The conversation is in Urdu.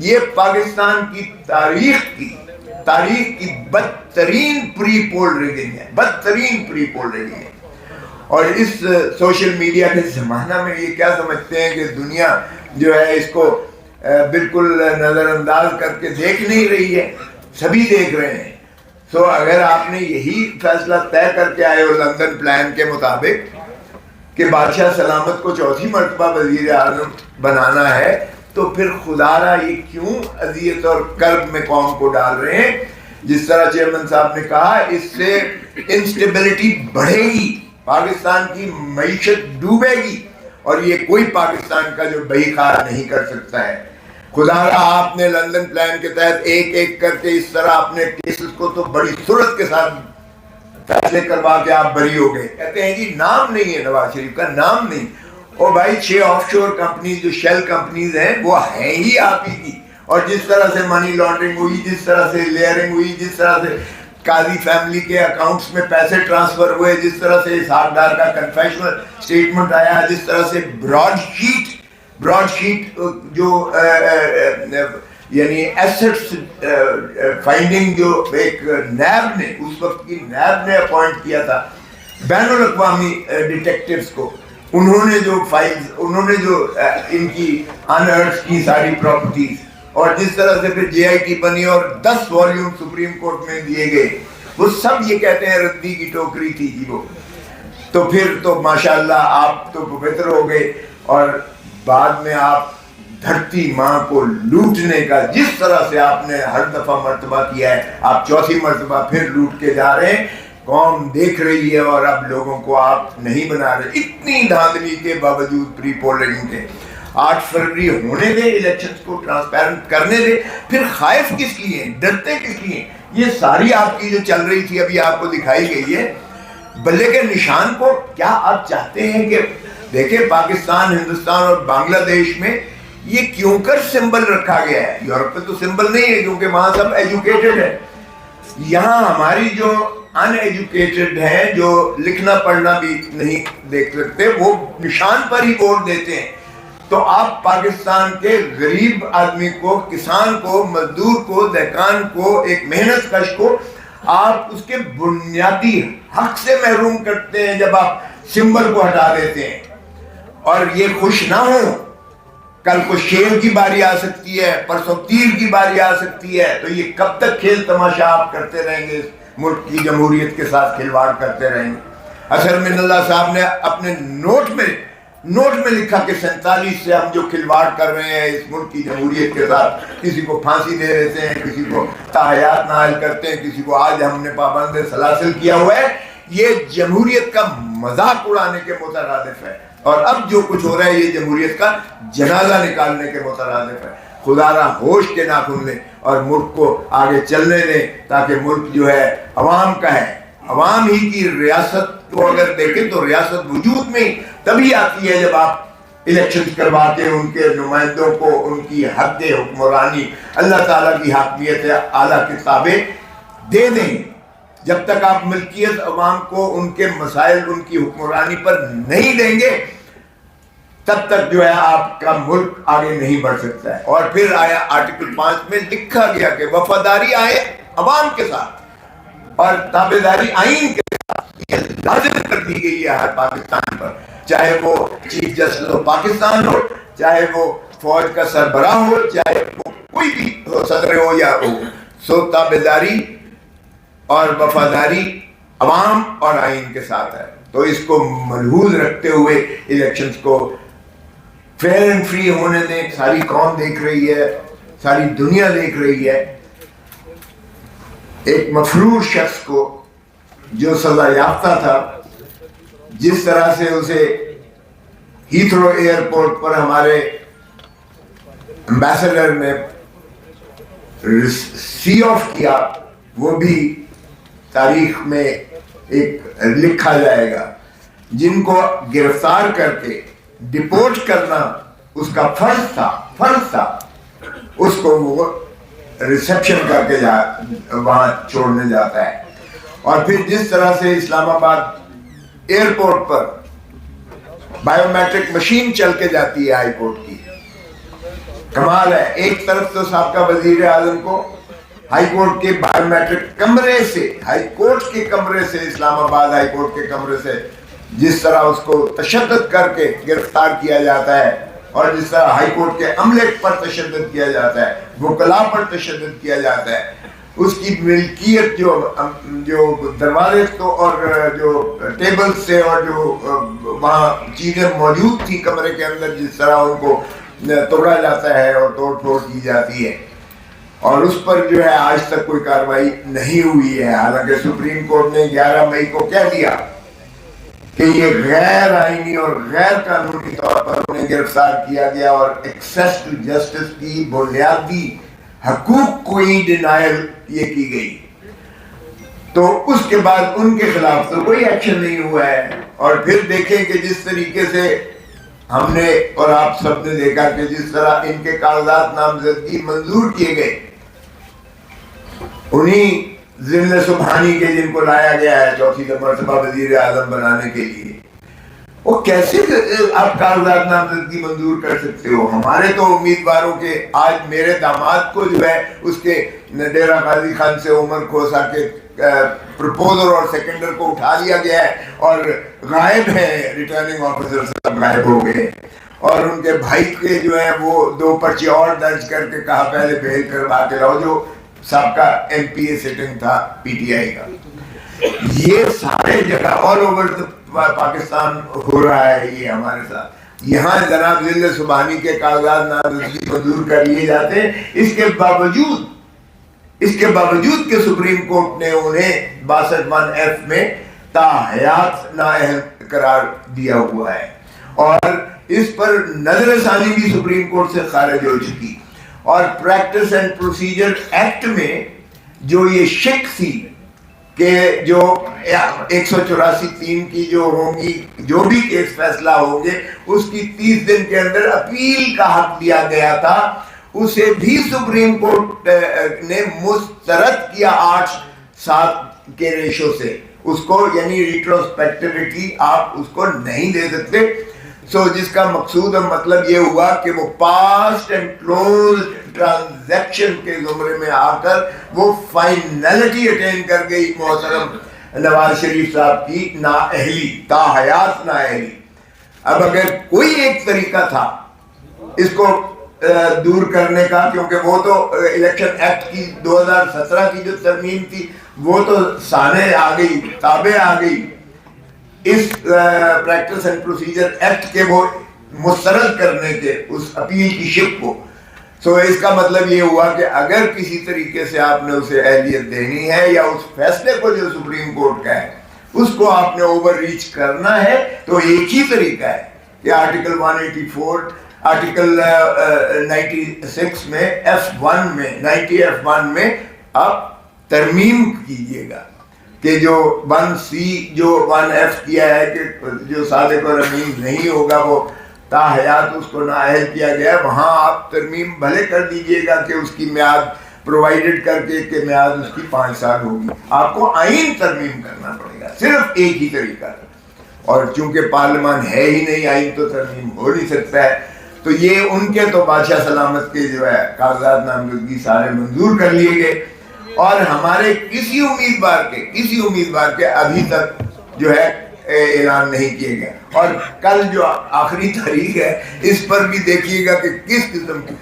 یہ پاکستان کی تاریخ کی بدترین پری پول ریڈنگ ہے، بدترین پری پول ریڈنگ ہے۔ اور اس سوشل میڈیا کے زمانہ میں یہ کیا سمجھتے ہیں کہ دنیا جو ہے اس کو بالکل نظر انداز کر کے دیکھ نہیں رہی ہے، سبھی دیکھ رہے ہیں۔ سو اگر آپ نے یہی فیصلہ طے کر کے آئے ہو لندن پلان کے مطابق کہ بادشاہ سلامت کو چوتھی مرتبہ وزیر اعظم بنانا ہے، تو پھر خدا را یہ کیوں اذیت اور کرب میں قوم کو ڈال رہے ہیں؟ جس طرح چیئرمین صاحب نے کہا، اس سے انسٹیبلٹی بڑھے گی، پاکستان کی معیشت ڈوبے گی، اور یہ کوئی پاکستان کا جو بہی خار نہیں کر سکتا ہے۔ خدا را آپ نے لندن پلان کے تحت ایک ایک کر کے اس طرح اپنے کیسز کو تو بڑی سرعت کے ساتھ فیصلے کروا کے آپ بری ہو گئے۔ کہتے ہیں جی نام نہیں ہے نواز شریف کا، نام نہیں۔ اور بھائی 6 آف شور کمپنیز جو شیل کمپنیز ہیں وہ ہیں ہی آپ ہی کی، اور جس طرح سے منی لانڈرنگ ہوئی، جس طرح سے لیئرنگ ہوئی، جس طرح سے قاضی فیملی کے اکاؤنٹس میں پیسے ٹرانسفر ہوئے، جس طرح سے اسحاق ڈار کا کنفیشنل سٹیٹمنٹ آیا، جس طرح سے براڈ شیٹ جو یعنی ایسٹس فائنڈنگ جو ایک نیب نے، اس وقت کی نیب نے اپوائنٹ کیا تھا بین الاقوامی ڈیٹیکٹیوز کو، انہوں نے جو فائلز، انہوں نے جو ان کی انرتھ کی ساری پراپرٹیز، اور جس طرح سے پھر جے آئی ٹی بنی اور 10 والیوم سپریم کورٹ میں دیے گئے، وہ سب یہ کہتے ہیں ردی کی ٹوکری تھی جی وہ۔ تو پھر تو ماشاءاللہ آپ تو پوتر ہو گئے، اور بعد میں آپ دھرتی ماں کو لوٹنے کا جس طرح سے آپ نے ہر دفعہ مرتبہ کیا ہے، آپ چوتھی مرتبہ پھر لوٹ کے جا رہے ہیں۔ قوم دیکھ رہی ہے اور اب لوگوں کو آپ نہیں بنا رہے۔ اتنی دھاندلی کے باوجود پری پولنگ کے 8 فروری ہونے دے، الیکشنز کو ٹرانسپیرنٹ کرنے دے، پھر خائف کس لیے ہیں، ڈرتے کس لیے ہیں؟ یہ ساری آپ کی جو چل رہی تھی ابھی آپ کو دکھائی گئی ہے۔ بلے کے نشان کو کیا آپ چاہتے ہیں کہ دیکھیں پاکستان، ہندوستان اور بنگلہ دیش میں یہ کیوں کر سمبل رکھا گیا ہے؟ یورپ میں تو سمبل نہیں ہے کیونکہ وہاں سب ایجوکیٹڈ ہے۔ یہاں ہماری جو ان ایجوکیٹڈ ہیں، جو لکھنا پڑھنا بھی نہیں دیکھ سکتے، وہ نشان پر ہی ووٹ دیتے ہیں۔ تو آپ پاکستان کے غریب آدمی کو، کسان کو، مزدور کو، دہقان کو، ایک محنت کش کو آپ اس کے بنیادی حق سے محروم کرتے ہیں جب آپ سمبل کو ہٹا دیتے ہیں۔ اور یہ خوش نہ ہو، کل کو شیر کی باری آ سکتی ہے، پرسوں تیر کی باری آ سکتی ہے، تو یہ کب تک کھیل تماشا آپ کرتے رہیں گے؟ ملک کی جمہوریت کے ساتھ کھلواڑ کرتے رہیں گے۔ اظہر من اللہ صاحب نے اپنے نوٹ میں لکھا کہ 47 سے ہم جو کھلواڑ کر رہے ہیں اس ملک کی جمہوریت کے ساتھ، کسی کو پھانسی دے دیتے ہیں، کسی کو تاحیات نائل کرتے ہیں، کسی کو آج ہم نے پابند سلاسل کیا ہوا ہے، یہ جمہوریت کا مذاق اڑانے کے مترادف ہے۔ اور اب جو کچھ ہو رہا ہے یہ جمہوریت کا جنازہ نکالنے کے مترادف ہے۔ خدا را ہوش کے ناخن لیں اور ملک کو آگے چلنے دیں، تاکہ ملک جو ہے عوام کا ہے، عوام ہی کی ریاست کو اگر دیکھیں تو ریاست وجود میں تبھی آتی ہے جب آپ الیکشن کروا کے ان کے نمائندوں کو ان کی حق حکمرانی، اللہ تعالیٰ کی حاکمیت اعلیٰ کتابیں دے دیں۔ جب تک آپ ملکیت عوام کو ان کے مسائل، ان کی حکمرانی پر نہیں دیں گے، تب تک جو ہے آپ کا ملک آگے نہیں بڑھ سکتا ہے۔ اور پھر آیا آرٹیکل 5 میں لکھا گیا کہ وفاداری آئے عوام کے ساتھ اور تابعداری آئین کے ساتھ، یہ لازم کر دی گئی ہے ہر پاکستان پر، چاہے وہ چیف جسٹس آف پاکستان ہو، چاہے وہ فوج کا سربراہ ہو، چاہے وہ کوئی بھی ہو، صدر ہو یا ہو۔ سو تابعداری اور وفاداری عوام اور آئین کے ساتھ ہے۔ تو اس کو ملحوظ رکھتے ہوئے الیکشنز کو فیئر اینڈ فری ہونے دیں۔ ساری قوم دیکھ رہی ہے، ساری دنیا دیکھ رہی ہے۔ ایک مفرور شخص کو جو سزا یافتہ تھا، جس طرح سے اسے ہیتھرو ایئرپورٹ پر ہمارے ایمبیسڈر نے سی آف کیا، وہ بھی تاریخ میں ایک لکھا جائے گا۔ جن کو گرفتار کر کے ڈپورٹ کرنا اس کا فرض تھا، اس کو وہ ریسیپشن کر کے وہاں چھوڑنے جاتا ہے۔ اور پھر جس طرح سے اسلام آباد ایئرپورٹ پر بائیو میٹرک مشین چل کے جاتی ہے ہائی کورٹ کی، کمال ہے، ایک طرف تو سابقہ وزیر اعظم کو ہائی کورٹ کے بایو میٹرک کمرے سے، ہائی کورٹ کے کمرے سے، اسلام آباد ہائی کورٹ کے کمرے سے جس طرح اس کو تشدد کر کے گرفتار کیا جاتا ہے، اور جس طرح ہائی کورٹ کے عملے پر تشدد کیا جاتا ہے، وکلاء پر تشدد کیا جاتا ہے، اس کی ملکیت جو دروازے تو اور جو ٹیبل سے اور جو وہاں چیزیں موجود تھی کمرے کے اندر، جس طرح ان کو توڑا جاتا ہے اور توڑ پھوڑ کی جاتی ہے، اور اس پر جو ہے آج تک کوئی کارروائی نہیں ہوئی ہے۔ حالانکہ سپریم کورٹ نے 11 مئی کو کہہ دیا کہ یہ غیر آئینی اور غیر قانونی طور پر انہیں گرفتار کیا گیا، اور ایکسیس ٹو جسٹس کی بنیادی حقوق کو ہی ڈینائل یہ کی گئی۔ تو اس کے بعد ان کے خلاف تو کوئی ایکشن نہیں ہوا ہے۔ اور پھر دیکھیں کہ جس طریقے سے ہم نے اور آپ سب نے دیکھا کہ جس طرح ان کے کاغذات نامزدگی منظور کیے گئے، انہی ضلع سبحانی کے جن کو لایا گیا ہے چوتھی مرتبہ وزیر اعظم بنانے کے لیے، وہ کیسے آپ کاغذات نامزدگی منظور کر سکتے ہو؟ ہمارے تو امیدواروں کے، آج میرے داماد کو جو ہے اس کے ڈیرہ غازی خان سے عمر کھوسا کے پرپوزر اور سیکنڈر کو اٹھا لیا گیا ہے اور غائب ہیں، ریٹرننگ آفیسر صاحب غائب ہو گئے، اور ان کے بھائی کے جو ہے وہ 2 پرچے اور درج کر کے کہا پہلے بیل کروا کے لاؤ، جو سابقہ ایم پی اے سٹنگ تھا پی ٹی آئی کا۔ یہ سارے جگہ آل اوور پاکستان ہو رہا ہے یہ ہمارے ساتھ۔ یہاں جناب ضلع سبحانی کے کاغذات نامزدگی منظور کر لیے جاتے ہیں، اس کے باوجود کہ سپریم کورٹ نے انہیں 62(1)(f) میں تاحیات نااہل قرار دیا ہوا ہے، اور اس پر نظر ثانی بھی سپریم کورٹ سے خارج ہو چکی۔ اور پریکٹس اینڈ پروسیجر ایکٹ میں جو یہ شک تھی کہ جو 184(3) کی جو ہوں گی، جو بھی کیس فیصلہ ہوں گے، اس کی 30 دن کے اندر اپیل کا حق دیا گیا تھا، اسے بھی سپریم کورٹ نے مسترد کیا 8-7 کے ریشو سے، اس کو یعنی ریٹروسپیکٹیوٹی آپ اس کو نہیں دے سکتے۔ سو جس کا مقصود اور مطلب یہ ہوا کہ وہ پاسٹ اینڈ کلوز ٹرانزیکشن کے زمرے میں آ کر وہ فائنلٹی اٹین کر گئی محترم نواز شریف صاحب کی نااہلی، تاحیات نااہلی۔ اب اگر کوئی ایک طریقہ تھا اس کو دور کرنے کا، کیونکہ وہ تو الیکشن ایکٹ کی 2017 کی جو ترمیم تھی وہ تو سامنے آ گئی، تابع آ گئی اس پریکٹس اینڈ پروسیجر ایکٹ کے وہ مسترد کرنے کے اس اپیل کی شک کو۔ سو اس کا مطلب یہ ہوا کہ اگر کسی طریقے سے آپ نے اسے اہلیت دینی ہے، یا اس فیصلے کو جو سپریم کورٹ کا ہے اس کو آپ نے اوور ریچ کرنا ہے، تو ایک ہی طریقہ ہے کہ آرٹیکل 184 آرٹیکل 96 میں F1 میں 90F1 میں آپ ترمیم کیجئے گا کہ جو 1C جو 1F کیا ہے کہ جو صادق اور امین نہیں ہوگا وہ تاحیات اس کو نااہل کیا گیا، وہاں آپ ترمیم بھلے کر دیجئے گا کہ اس کی میعاد پرووائیڈڈ کر کے کہ میعاد اس کی 5 سال ہوگی، آپ کو آئین ترمیم کرنا پڑے گا، صرف ایک ہی طریقہ ہے۔ اور چونکہ پارلیمان ہے ہی نہیں، آئین تو ترمیم ہو نہیں سکتا ہے، تو یہ ان کے تو بادشاہ سلامت کے جو ہے کاغذات نامزدگی سارے منظور کر لیے گئے، اور ہمارے کسی امیدوار کے ابھی تک جو ہے اعلان نہیں کیے گئے۔ اور کل جو آخری تاریخ ہے اس پر بھی دیکھیے گا کہ کس قسم کی